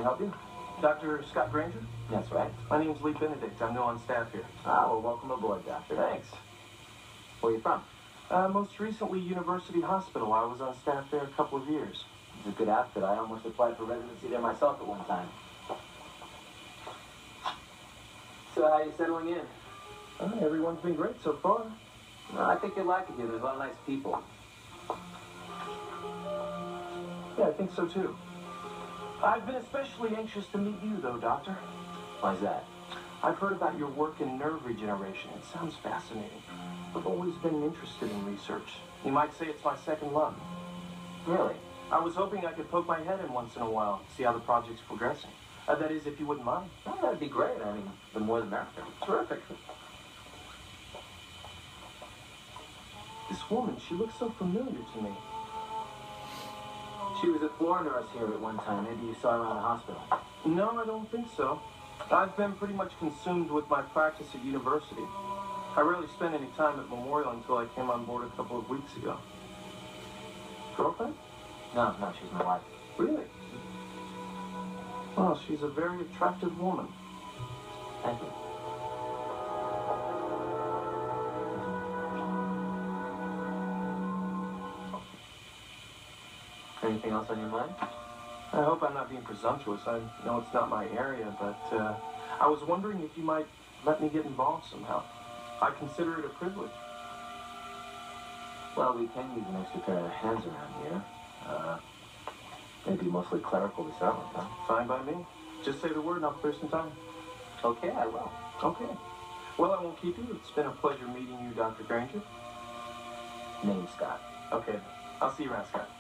help you? Dr. Scott Granger? That's right. My name's Lee Benedict. I'm new on staff here. Ah, well, welcome aboard, Doctor. Thanks. Where are you from? Most recently, University Hospital. I was on staff there a couple of years. It's a good outfit. I almost applied for residency there myself at one time. So how are you settling in? Everyone's been great so far. No, I think you'll like it here. There's a lot of nice people. Yeah, I think so too. I've been especially anxious to meet you, though, Doctor. Why's that? I've heard about your work in nerve regeneration. It sounds fascinating. I've always been interested in research. You might say it's my second love. Really? I was hoping I could poke my head in once in a while, see how the project's progressing. That is, if you wouldn't mind. Oh, that'd be great. I mean, the more the merrier. Terrific. This woman, she looks so familiar to me. She was a floor nurse here at one time. Maybe you saw her around the hospital. No, I don't think so. I've been pretty much consumed with my practice at university. I rarely spent any time at Memorial until I came on board a couple of weeks ago. Girlfriend? No, she's my wife. Really? Well, she's a very attractive woman. Thank you. Anything else on your mind? I hope I'm not being presumptuous. I know it's not my area, but I was wondering if you might let me get involved somehow. I consider it a privilege. Well, we can use an extra pair of hands around here. Maybe mostly clerical to start with, huh? Fine by me. Just say the word and I'll clear some time. Okay, I will. Okay. Well, I won't keep you. It's been a pleasure meeting you, Dr. Granger. Name's Scott. Okay. I'll see you around, Scott.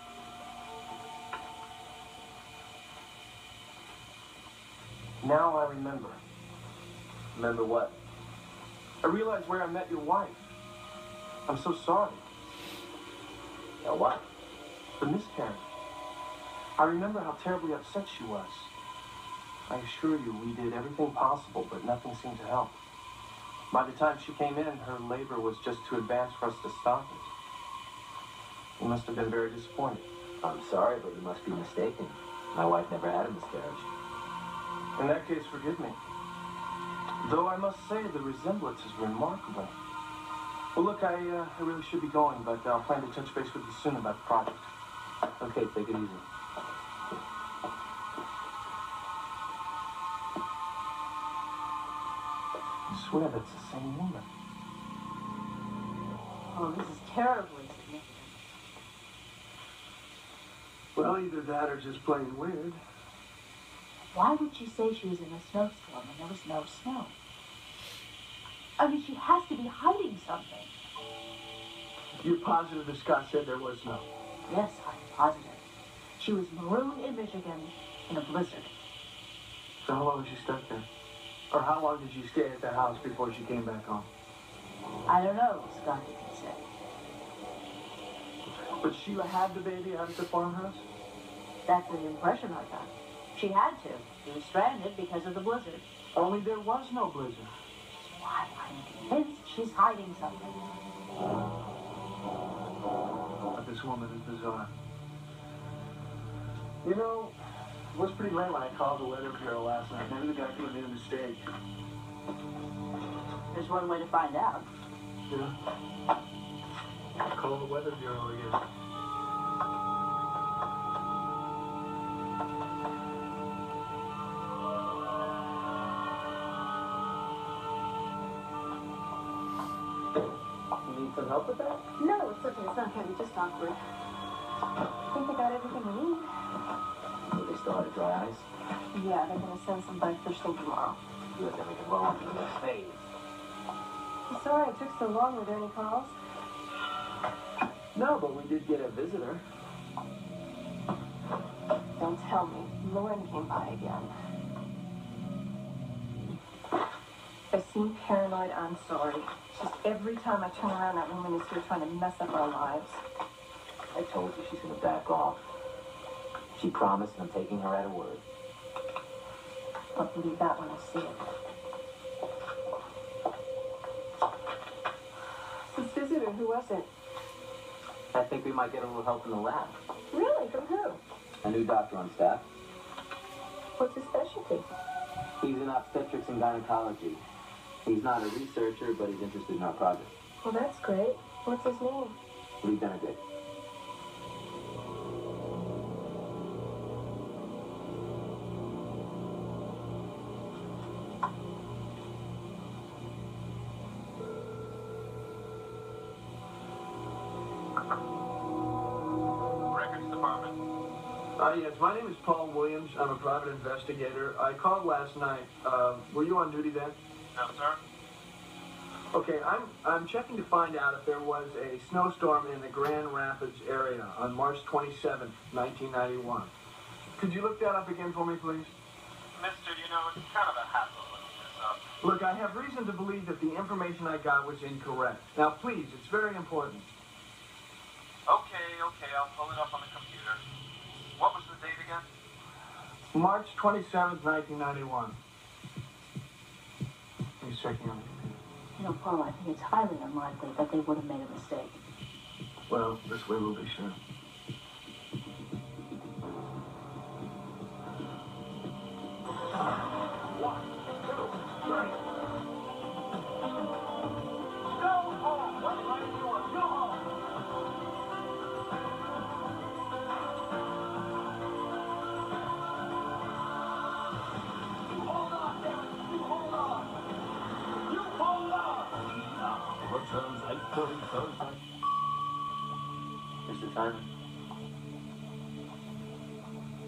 Now I remember. Remember what? I realize where I met your wife. I'm so sorry. Yeah, what? The miscarriage. I remember how terribly upset she was. I assure you, we did everything possible, but nothing seemed to help. By the time she came in, her labor was just too advanced for us to stop it. You must have been very disappointed. I'm sorry, but you must be mistaken. My wife never had a miscarriage. In that case, forgive me. Though I must say the resemblance is remarkable. Well, look, I really should be going, but I'll plan to touch base with you soon about the project. Okay, take it easy. I swear that's the same woman. Oh, this is terribly significant. Well, either that or just plain weird. Why would she say she was in a snowstorm when there was no snow? I mean, she has to be hiding something. You're positive that Scott said there was snow? Yes, I'm positive. She was marooned in Michigan in a blizzard. So how long was she stuck there? Or how long did she stay at the house before she came back home? I don't know, Scott didn't say. But Sheila had the baby out at the farmhouse? That's the impression I got. She had to. She was stranded because of the blizzard. Only there was no blizzard. Why, I'm convinced she's hiding something. But this woman is bizarre. You know, it was pretty late when I called the weather bureau last night. Maybe the guy could have made a mistake. There's one way to find out. Yeah. Call the weather bureau again. You need some help with that? No, it's okay. It's not heavy, just awkward. I think I got everything we need. Do they still have dry ice? Yeah, they're going to send some by first thing tomorrow. Good, then we can roll into the next phase. I'm sorry it took so long. Were there any calls? No, but we did get a visitor. Don't tell me. Lauren came by again. I seem paranoid. I'm sorry. It's just every time I turn around, that woman is here trying to mess up our lives. I told you she's going to back off. She promised, and I'm taking her at her word. I'll believe that when I see it. This visitor, who was it? I think we might get a little help in the lab. Really? From who? A new doctor on staff. What's his specialty? He's in obstetrics and gynecology. He's not a researcher, but he's interested in our project. Well, that's great. What's his name? Lee Benedict. Records Department. Yes, my name is Paul Williams. I'm a private investigator. I called last night. Were you on duty then? No, sir. Okay, I'm checking to find out if there was a snowstorm in the Grand Rapids area on March 27th, 1991. Could you look that up again for me, please? Mister, you know, it's kind of a hassle looking this up. Look, I have reason to believe that the information I got was incorrect. Now, please, it's very important. Okay, I'll pull it up on the computer. What was the date again? March 27th, 1991. He's checking on the computer. You know, Paul, I think it's highly unlikely that they would have made a mistake. Well, this way we'll be sure. Returns 8:30 Thursday. Mr. Timon.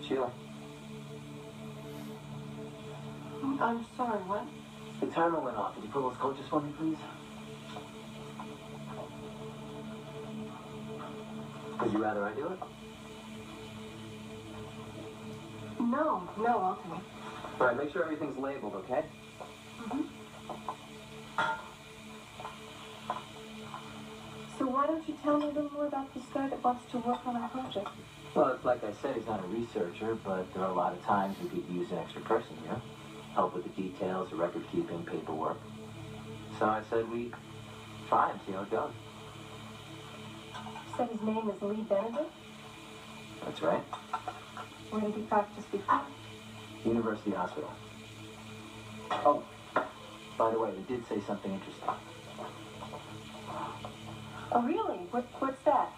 Sheila. I'm sorry, what? The timer went off. Could you pull those coaches for me, please? Would you rather I do it? No, I'll do it. All right, make sure everything's labeled, okay? So why don't you tell me a little more about this guy that wants to work on our project? Well, it's like I said, he's not a researcher, but there are a lot of times we could use an extra person here. Help with the details, the record keeping, paperwork. So I said we try and see how it goes. You said his name is Lee Benedict? That's right. Where did he practice before? University Hospital. Oh, by the way, they did say something interesting. Oh, really? What's that?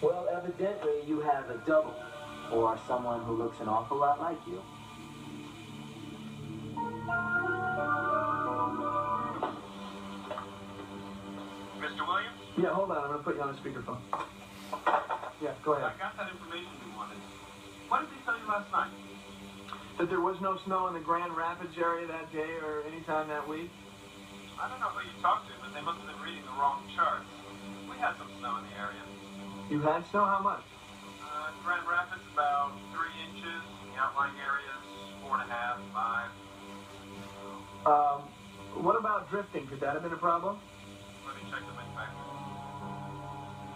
Well, evidently you have a double, or someone who looks an awful lot like you. Mr. Williams? Yeah, hold on. I'm going to put you on the speakerphone. Yeah, go I ahead. got that information you wanted. What did they tell you last night? That there was no snow in the Grand Rapids area that day or any time that week? I don't know who you talked to, but they must have been reading the wrong charts. We had some snow in the area. You had snow? How much? Grand Rapids, about 3 inches. The outlying areas, 4.5, 5. What about drifting? Could that have been a problem? Let me check the wind factor.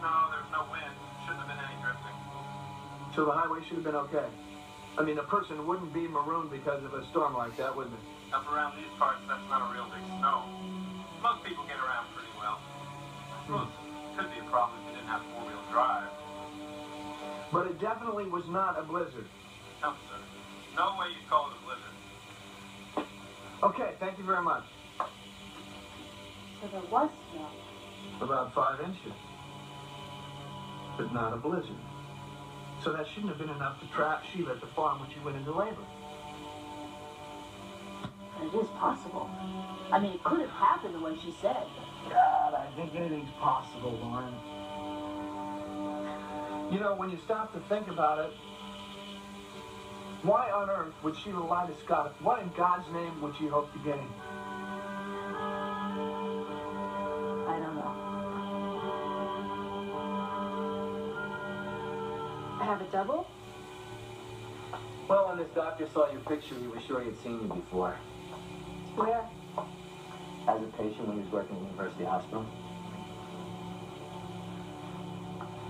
No, there's no wind. Shouldn't have been any drifting. So the highway should have been okay. I mean, a person wouldn't be marooned because of a storm like that, wouldn't it? Up around these parts, that's not a real big snow. Most people get around pretty well. I suppose it could be a problem if you didn't have 4-wheel drive. But it definitely was not a blizzard. No, sir. No way you'd call it a blizzard. Okay, thank you very much. So there was snow. About 5 inches. But not a blizzard. So that shouldn't have been enough to trap Sheila at the farm when she went into labor. But it is possible. I mean, it could have happened the way she said. God, I think anything's possible, Lauren. You know, when you stop to think about it, why on earth would Sheila lie to Scott? What in God's name would she hope to gain? I don't know. I have a double? Well, when this doctor saw your picture, he was sure he had seen you before. Where? As a patient when he was working at University Hospital.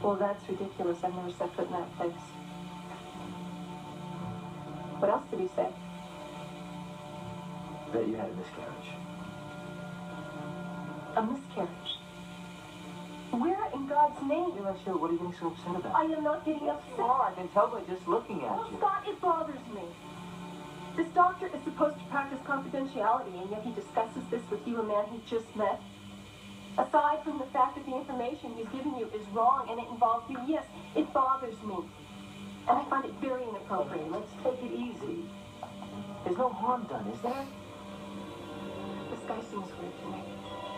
Well, that's ridiculous. I've never set foot in that place. What else did he say? That you had a miscarriage. A miscarriage. Where in God's name? You're not sure. What are you getting so upset about? I am not getting Yes, upset. you are. I can tell by just looking at Oh, you. Scott, it bothers me. This doctor is supposed to practice confidentiality, and yet he discusses this with you, a man he just met. Aside from the fact that the information he's giving you is wrong and it involves you, yes, it bothers me. And I find it very inappropriate. Okay, let's take it easy. There's no harm done, is there? This guy seems weird to me.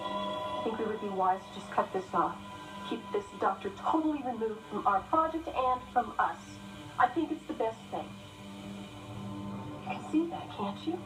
I think we would be wise to just cut this off. Keep this doctor totally removed from our project and from us. I think it's the best thing. You can see that, can't you?